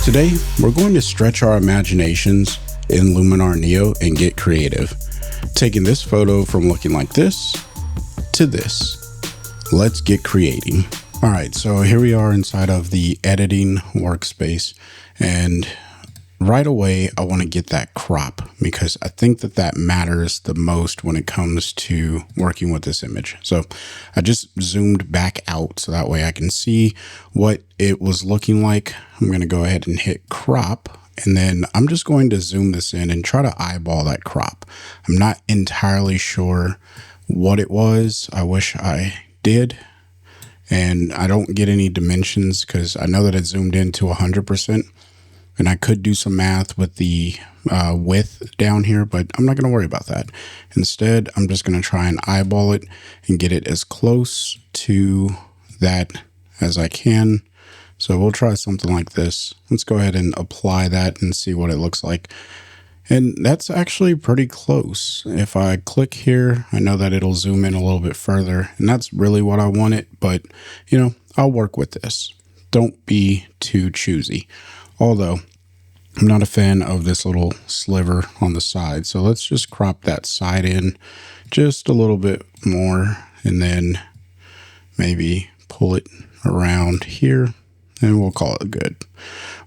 Today, we're going to stretch our imaginations in Luminar Neo and get creative, taking this photo from looking like this to this. Let's get creating. All right, so here we are inside of the editing workspace, and right away, I want to get that crop because I think that that matters the most when it comes to working with this image. So I just zoomed back out so that way I can see what it was looking like. I'm going to go ahead and hit crop, and then I'm just going to zoom this in and try to eyeball that crop. I'm not entirely sure what it was. I wish I did. And I don't get any dimensions because I know that it zoomed in to 100%. And I could do some math with the width down here, but I'm not going to worry about that. Instead, I'm just going to try and eyeball it and get it as close to that as I can. So we'll try something like this. Let's go ahead and apply that and see what it looks like. And that's actually pretty close. If I click here, I know that it'll zoom in a little bit further, and that's really what I wanted, but you know, I'll work with this. Don't be too choosy. Although I'm not a fan of this little sliver on the side. So let's just crop that side in just a little bit more and then maybe pull it around here and we'll call it good.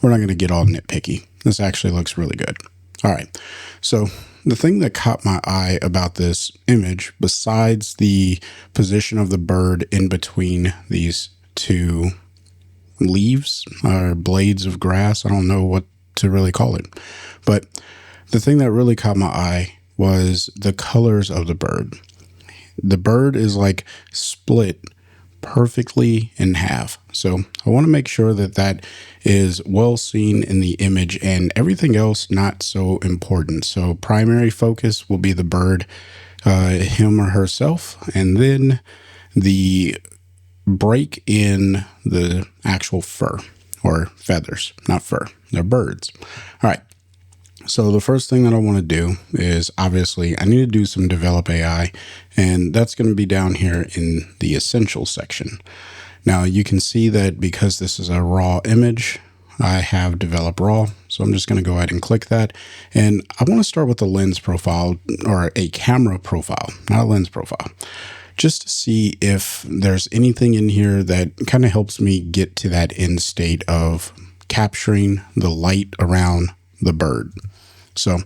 We're not going to get all nitpicky. This actually looks really good. All right. So the thing that caught my eye about this image, besides the position of the bird in between these two leaves or blades of grass, I don't know what to really call it, but the thing that really caught my eye was the colors of the bird. The bird is like split perfectly in half. So I want to make sure that that is well seen in the image and everything else not so important. So primary focus will be the bird, him or herself, and then the break in the actual fur or feathers, not fur, they're birds. All right. So the first thing that I want to do is obviously I need to do some develop AI, and that's going to be down here in the essentials section. Now you can see that because this is a raw image, I have develop raw. So I'm just going to go ahead and click that. And I want to start with the lens profile or a camera profile, not a lens profile, just to see if there's anything in here that kind of helps me get to that end state of capturing the light around the bird. So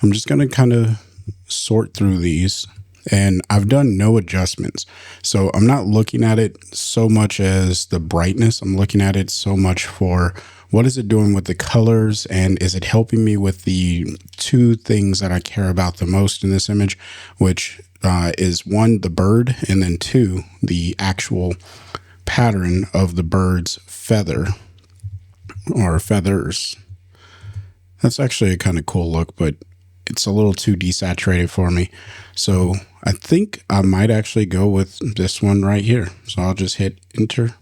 I'm just going to kind of sort through these, and I've done no adjustments. So I'm not looking at it so much as the brightness. I'm looking at it so much for what is it doing with the colors, and is it helping me with the two things that I care about the most in this image, which is one, the bird, and then two, the actual pattern of the bird's feather or feathers. That's actually a kind of cool look, but it's a little too desaturated for me. So I think I might actually go with this one right here. So I'll just hit enter,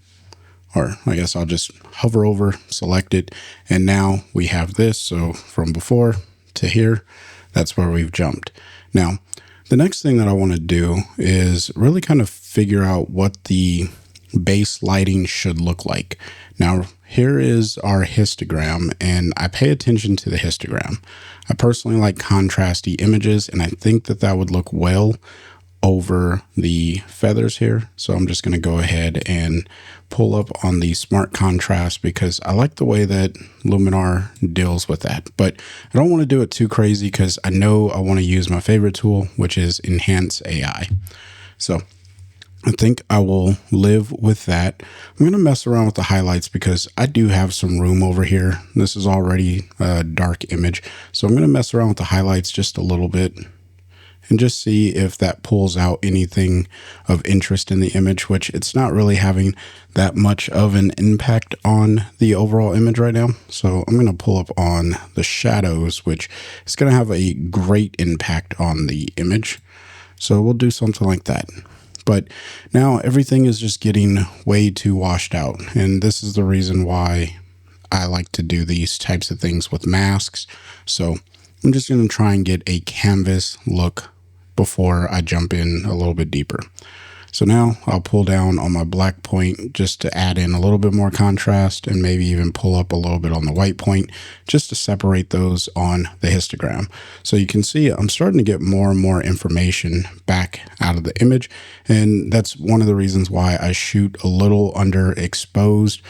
or I guess I'll just hover over, select it. And now we have this. So from before to here, that's where we've jumped. Now, the next thing that I want to do is really kind of figure out what the base lighting should look like. Now, here is our histogram, and I pay attention to the histogram. I personally like contrasty images, and I think that that would look well over the feathers here. So I'm just going to go ahead and pull up on the smart contrast because I like the way that Luminar deals with that. But I don't want to do it too crazy because I know I want to use my favorite tool, which is Enhance AI. So I think I will live with that. I'm going to mess around with the highlights because I do have some room over here. This is already a dark image. So I'm going to mess around with the highlights just a little bit and just see if that pulls out anything of interest in the image, which it's not really having that much of an impact on the overall image right now. So I'm going to pull up on the shadows, which is going to have a great impact on the image. So we'll do something like that. But now everything is just getting way too washed out. And this is the reason why I like to do these types of things with masks. So I'm just going to try and get a canvas look before I jump in a little bit deeper. So now I'll pull down on my black point just to add in a little bit more contrast, and maybe even pull up a little bit on the white point just to separate those on the histogram. So you can see I'm starting to get more and more information back out of the image. And that's one of the reasons why I shoot a little underexposed,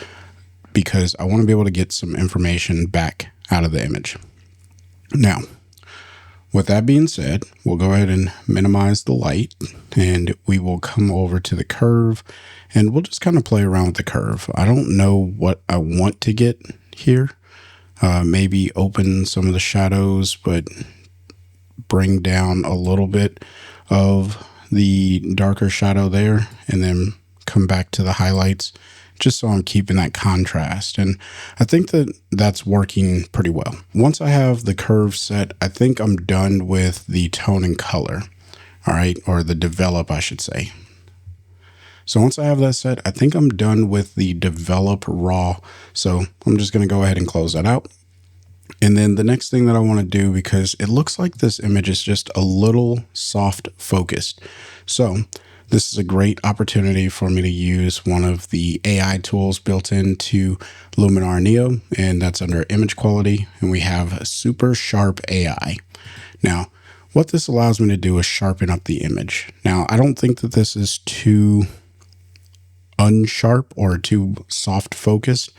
because I want to be able to get some information back out of the image. Now, with that being said, we'll go ahead and minimize the light, and we will come over to the curve, and we'll just kind of play around with the curve. I don't know what I want to get here. Maybe open some of the shadows, but bring down a little bit of the darker shadow there, and then come back to the highlights, just so I'm keeping that contrast. And I think that that's working pretty well. Once I have the curve set, I think I'm done with the tone and color. All right, or the develop, I should say. So once I have that set, I think I'm done with the develop raw. So I'm just going to go ahead and close that out. And then the next thing that I want to do, because it looks like this image is just a little soft focused. So this is a great opportunity for me to use one of the AI tools built into Luminar Neo, and that's under image quality. And we have super sharp AI. Now, what this allows me to do is sharpen up the image. Now, I don't think that this is too unsharp or too soft focused.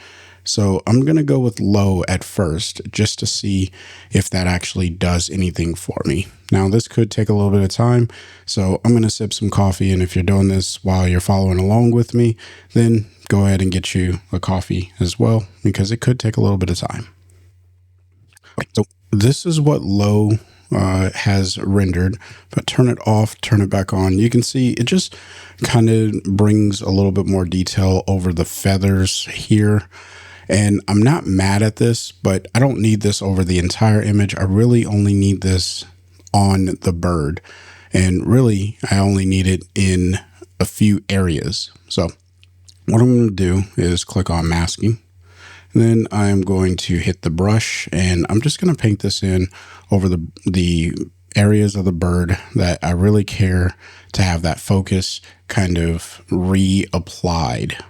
So I'm going to go with low at first, just to see if that actually does anything for me. Now, this could take a little bit of time, so I'm going to sip some coffee. And if you're doing this while you're following along with me, then go ahead and get you a coffee as well, because it could take a little bit of time. Okay, so this is what low has rendered, but turn it off, turn it back on. You can see it just kind of brings a little bit more detail over the feathers here. And I'm not mad at this, but I don't need this over the entire image. I really only need this on the bird. And really, I only need it in a few areas. So what I'm going to do is click on masking. And then I'm going to hit the brush, and I'm just going to paint this in over the areas of the bird that I really care to have that focus kind of reapplied.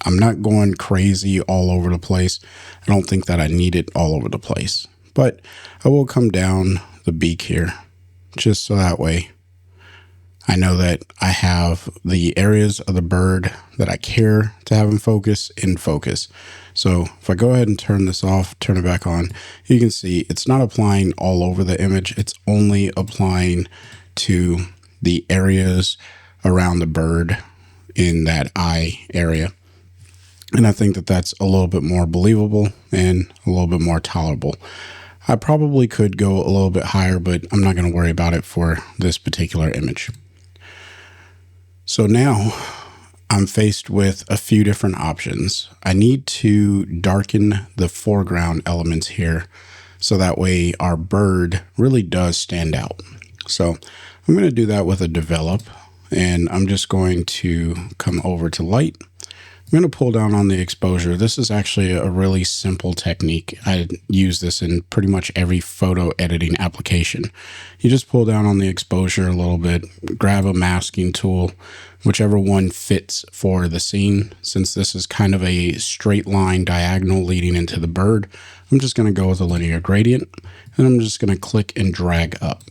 I'm not going crazy all over the place. I don't think that I need it all over the place, but I will come down the beak here just so that way I know that I have the areas of the bird that I care to have in focus. So if I go ahead and turn this off, turn it back on, you can see it's not applying all over the image. It's only applying to the areas around the bird in that eye area. And I think that that's a little bit more believable and a little bit more tolerable. I probably could go a little bit higher, but I'm not going to worry about it for this particular image. So now I'm faced with a few different options. I need to darken the foreground elements here, so that way our bird really does stand out. So I'm going to do that with a develop, and I'm just going to come over to light. I'm going to pull down on the exposure. This is actually a really simple technique. I use this in pretty much every photo editing application. You just pull down on the exposure a little bit, grab a masking tool, whichever one fits for the scene. Since this is kind of a straight line diagonal leading into the bird, I'm just going to go with a linear gradient, and I'm just going to click and drag up.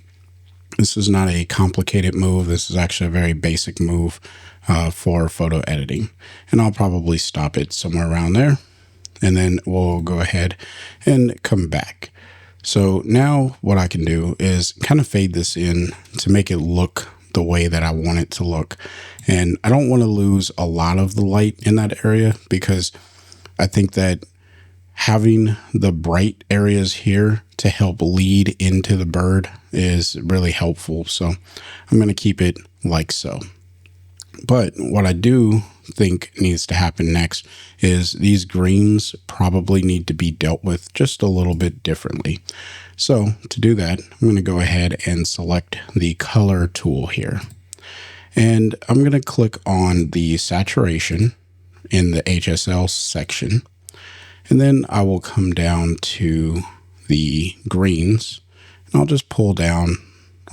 This is not a complicated move. This is actually a very basic move for photo editing. And I'll probably stop it somewhere around there. And then we'll go ahead and come back. So now what I can do is kind of fade this in to make it look the way that I want it to look. And I don't want to lose a lot of the light in that area, because I think that having the bright areas here to help lead into the bird is really helpful. So I'm going to keep it like so. But what I do think needs to happen next is these greens probably need to be dealt with just a little bit differently. So to do that, I'm going to go ahead and select the color tool here. And I'm going to click on the saturation in the HSL section. And then I will come down to the greens, and I'll just pull down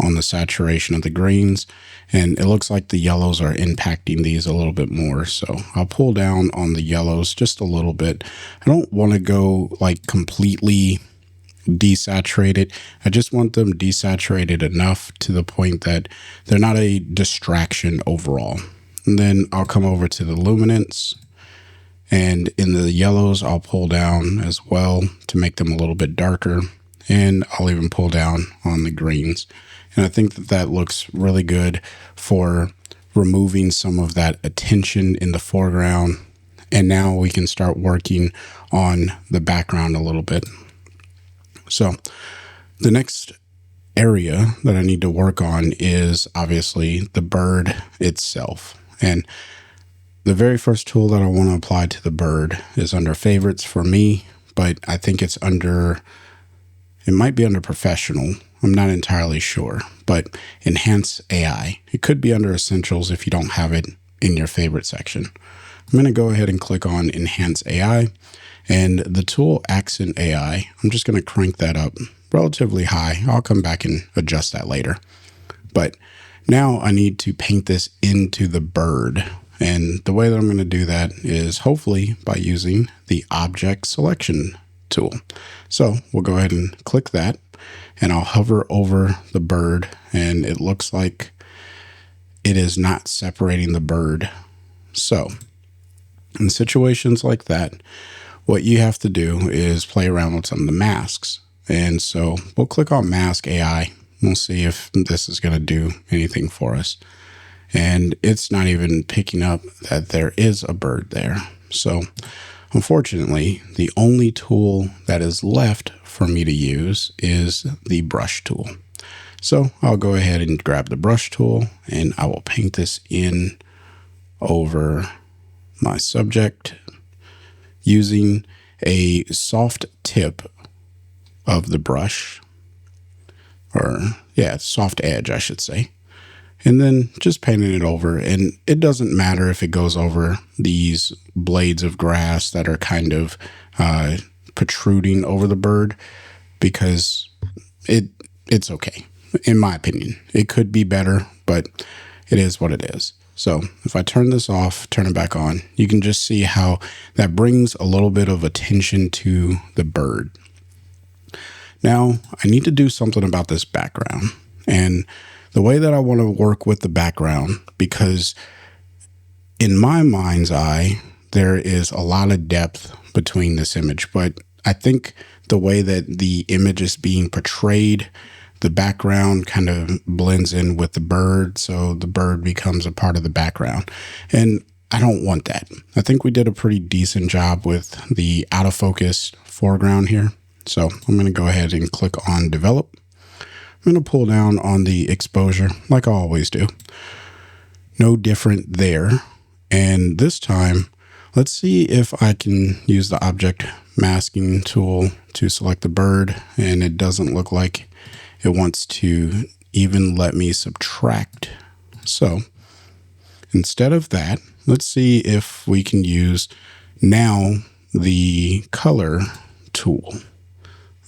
on the saturation of the greens, and it looks like the yellows are impacting these a little bit more. So I'll pull down on the yellows just a little bit. I don't want to go like completely desaturated. I just want them desaturated enough to the point that they're not a distraction overall. And then I'll come over to the luminance, and in the yellows I'll pull down as well to make them a little bit darker, and I'll even pull down on the greens. And I think that that looks really good for removing some of that attention in the foreground. And now we can start working on the background a little bit. So the next area that I need to work on is obviously the bird itself. And the very first tool that I want to apply to the bird is under favorites for me, but I think it might be under professional. I'm not entirely sure, but enhance AI. It could be under essentials if you don't have it in your favorite section. I'm going to go ahead and click on enhance AI, and the tool accent AI, I'm just going to crank that up relatively high. I'll come back and adjust that later. But now I need to paint this into the bird. And the way that I'm going to do that is hopefully by using the object selection tool. So we'll go ahead and click that, and I'll hover over the bird, and it looks like it is not separating the bird. So in situations like that, what you have to do is play around with some of the masks. And so we'll click on mask AI. We'll see if this is going to do anything for us. And it's not even picking up that there is a bird there. So unfortunately, the only tool that is left for me to use is the brush tool. So I'll go ahead and grab the brush tool, and I will paint this in over my subject using a soft tip of the brush, soft edge, I should say. And then just painting it over, and it doesn't matter if it goes over these blades of grass that are kind of protruding over the bird, because it's okay. In my opinion, it could be better, but it is what it is. So if I turn this off, turn it back on, you can just see how that brings a little bit of attention to the bird. Now I need to do something about this background, and the way that I want to work with the background, because in my mind's eye, there is a lot of depth between this image, but I think the way that the image is being portrayed, the background kind of blends in with the bird, so the bird becomes a part of the background. And I don't want that. I think we did a pretty decent job with the out of focus foreground here. So I'm going to go ahead and click on develop. I'm going to pull down on the exposure like I always do. No different there. And this time, let's see if I can use the object masking tool to select the bird, and it doesn't look like it wants to even let me subtract. So instead of that, let's see if we can use now the color tool.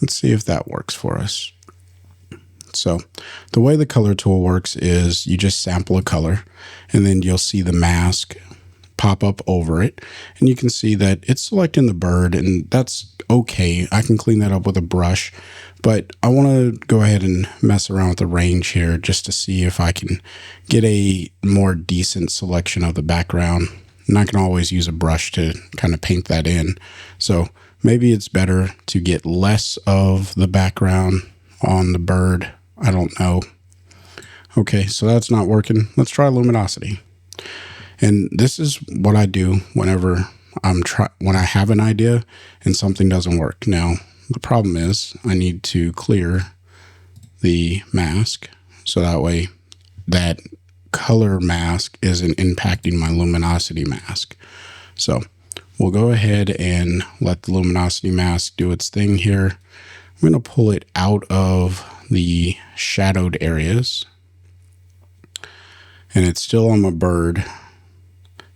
Let's see if that works for us. So the way the color tool works is you just sample a color, and then you'll see the mask pop up over it, and you can see that it's selecting the bird, and that's okay. I can clean that up with a brush, but I want to go ahead and mess around with the range here just to see if I can get a more decent selection of the background. And I can always use a brush to kind of paint that in. So maybe it's better to get less of the background on the bird. I don't know. Okay, so that's not working. Let's try luminosity. And this is what I do whenever when I have an idea and something doesn't work. Now, the problem is I need to clear the mask, so that way that color mask isn't impacting my luminosity mask. So we'll go ahead and let the luminosity mask do its thing here. I'm going to pull it out of the shadowed areas, and it's still on my bird.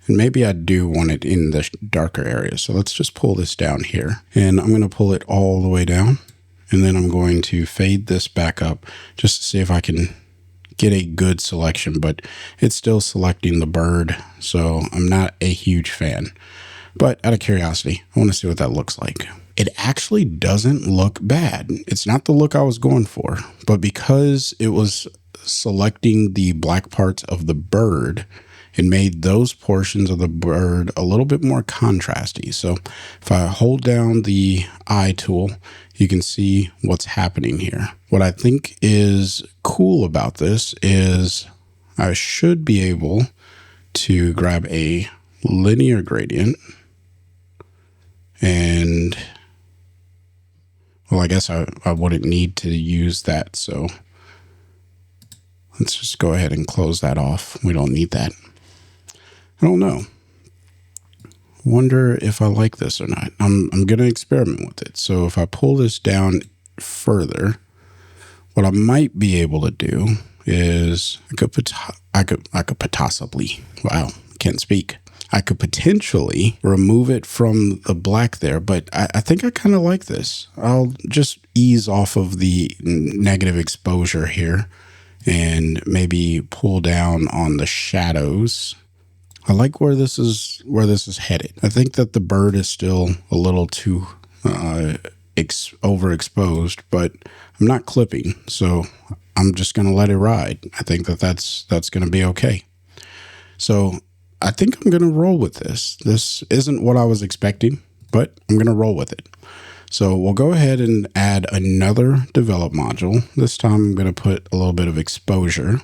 And maybe I do want it in the darker areas. So let's just pull this down here, and I'm going to pull it all the way down. And then I'm going to fade this back up just to see if I can get a good selection, but it's still selecting the bird. So I'm not a huge fan, but out of curiosity, I want to see what that looks like. It actually doesn't look bad. It's not the look I was going for, but because it was selecting the black parts of the bird, it made those portions of the bird a little bit more contrasty. So if I hold down the eye tool, you can see what's happening here. What I think is cool about this is I should be able to grab a linear gradient and, well, I guess I wouldn't need to use that. So let's just go ahead and close that off. We don't need that. I don't know. Wonder if I like this or not. I'm going to experiment with it. So if I pull this down further, what I might be able to do is I could possibly, wow, can't speak. I could potentially remove it from the black there, but I think I kind of like this. I'll just ease off of the negative exposure here and maybe pull down on the shadows. I like where this is headed. I think that the bird is still a little too overexposed, but I'm not clipping, so I'm just going to let it ride. I think that that's going to be okay. So I think I'm going to roll with this. This isn't what I was expecting, but I'm going to roll with it. So we'll go ahead and add another develop module. This time I'm going to put a little bit of exposure.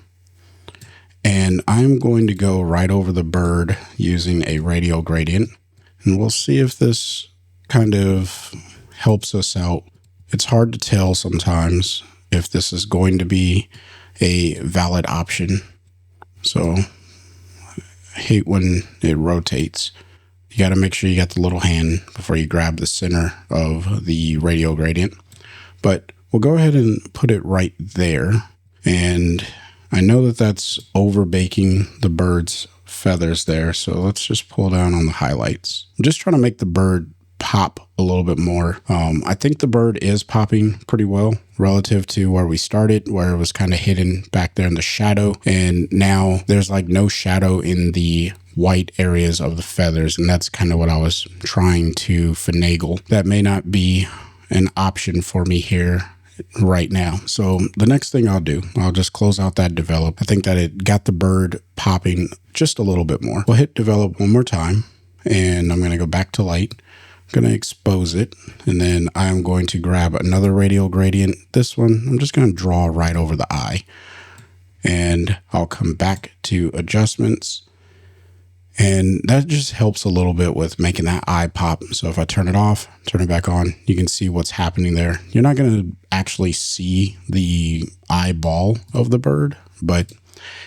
And I'm going to go right over the bird using a radial gradient. And we'll see if this kind of helps us out. It's hard to tell sometimes if this is going to be a valid option. So I hate when it rotates. You got to make sure you got the little hand before you grab the center of the radial gradient. But we'll go ahead and put it right there. And I know that that's over baking the bird's feathers there. So let's just pull down on the highlights. I'm just trying to make the bird pop a little bit more. I think the bird is popping pretty well relative to where we started, where it was kind of hidden back there in the shadow. And now there's like no shadow in the white areas of the feathers. And that's kind of what I was trying to finagle. That may not be an option for me here right now. So the next thing I'll do, I'll just close out that develop. I think that it got the bird popping just a little bit more. We'll hit develop one more time, and I'm going to go back to light. I'm going to expose it, and then I'm going to grab another radial gradient. This one, I'm just going to draw right over the eye, and I'll come back to adjustments. And that just helps a little bit with making that eye pop. So if I turn it off, turn it back on, you can see what's happening there. You're not going to actually see the eyeball of the bird, but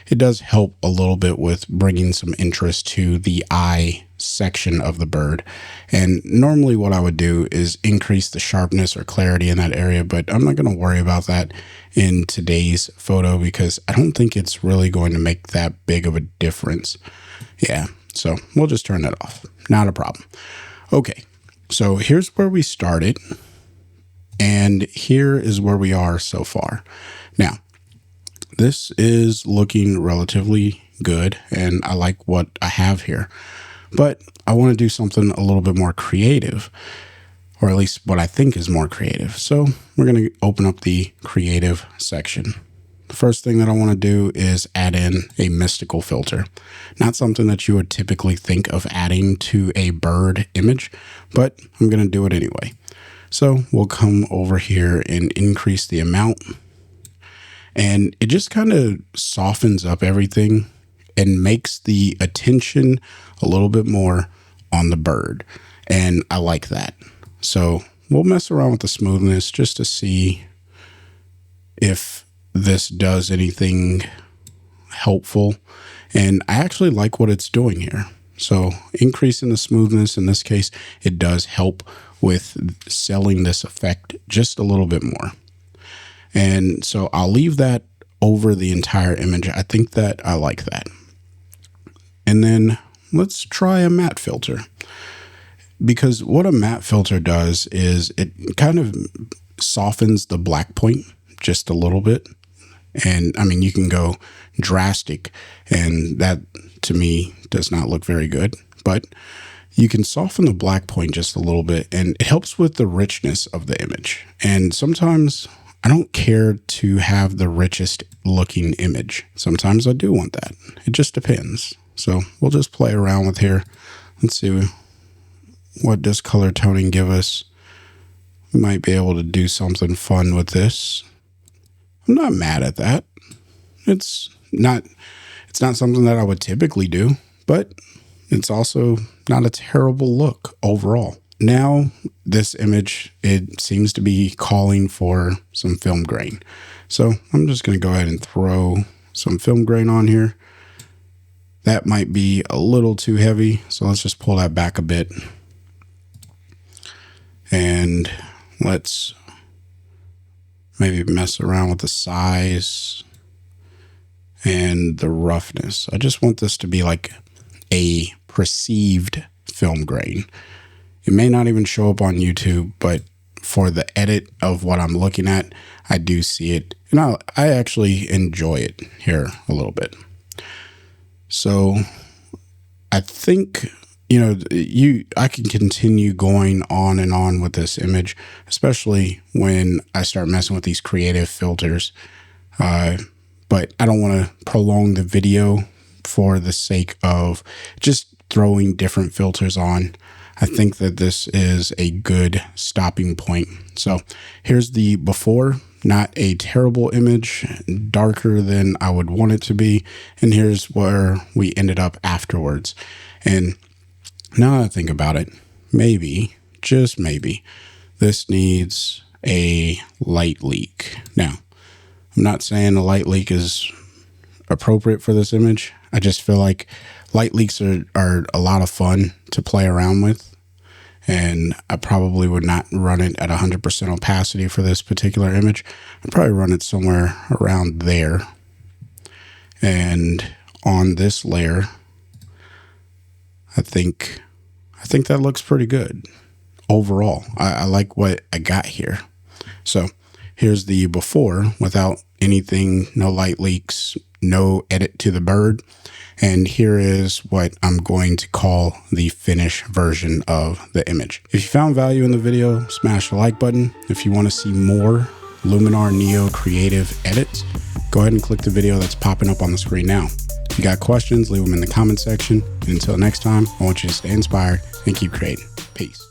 it does help a little bit with bringing some interest to the eye section of the bird. And normally what I would do is increase the sharpness or clarity in that area, but I'm not going to worry about that in today's photo because I don't think it's really going to make that big of a difference. Yeah, so we'll just turn that off. Not a problem. Okay, so here's where we started, and here is where we are so far. Now, this is looking relatively good, and I like what I have here. But I want to do something a little bit more creative, or at least what I think is more creative. So we're going to open up the creative section. The first thing that I want to do is add in a mystical filter. Not something that you would typically think of adding to a bird image, but I'm going to do it anyway. So we'll come over here and increase the amount. And it just kind of softens up everything and makes the attention a little bit more on the bird. And I like that. So we'll mess around with the smoothness just to see if this does anything helpful. And I actually like what it's doing here. So increasing the smoothness, in this case, it does help with selling this effect just a little bit more. And so I'll leave that over the entire image. I think that I like that. And then let's try a matte filter. Because what a matte filter does is it kind of softens the black point just a little bit. And I mean, you can go drastic, and that to me does not look very good, but you can soften the black point just a little bit, and it helps with the richness of the image. And sometimes I don't care to have the richest looking image. Sometimes I do want that. It just depends. So we'll just play around with here. Let's see what does color toning give us. We might be able to do something fun with this. I'm not mad at that. It's not something that I would typically do, but it's also not a terrible look overall. Now, this image, it seems to be calling for some film grain. So I'm just going to go ahead and throw some film grain on here. That might be a little too heavy, so let's just pull that back a bit. And let's maybe mess around with the size and the roughness. I just want this to be like a perceived film grain. It may not even show up on YouTube, but for the edit of what I'm looking at, I do see it. And I actually enjoy it here a little bit. So I think, I can continue going on and on with this image, especially when I start messing with these creative filters. But I don't want to prolong the video for the sake of just throwing different filters on. I think that this is a good stopping point. So here's the before, not a terrible image, darker than I would want it to be. And here's where we ended up afterwards. And now that I think about it, maybe, just maybe, this needs a light leak. Now, I'm not saying a light leak is appropriate for this image. I just feel like light leaks are a lot of fun to play around with. And I probably would not run it at 100% opacity for this particular image. I'd probably run it somewhere around there. And on this layer, I think that looks pretty good overall. I like what I got here. So here's the before without anything, no light leaks, no edit to the bird. And here is what I'm going to call the finished version of the image. If you found value in the video, smash the like button. If you want to see more Luminar Neo creative edits, go ahead and click the video that's popping up on the screen now. If you got questions, leave them in the comment section. And until next time, I want you to stay inspired and keep creating. Peace.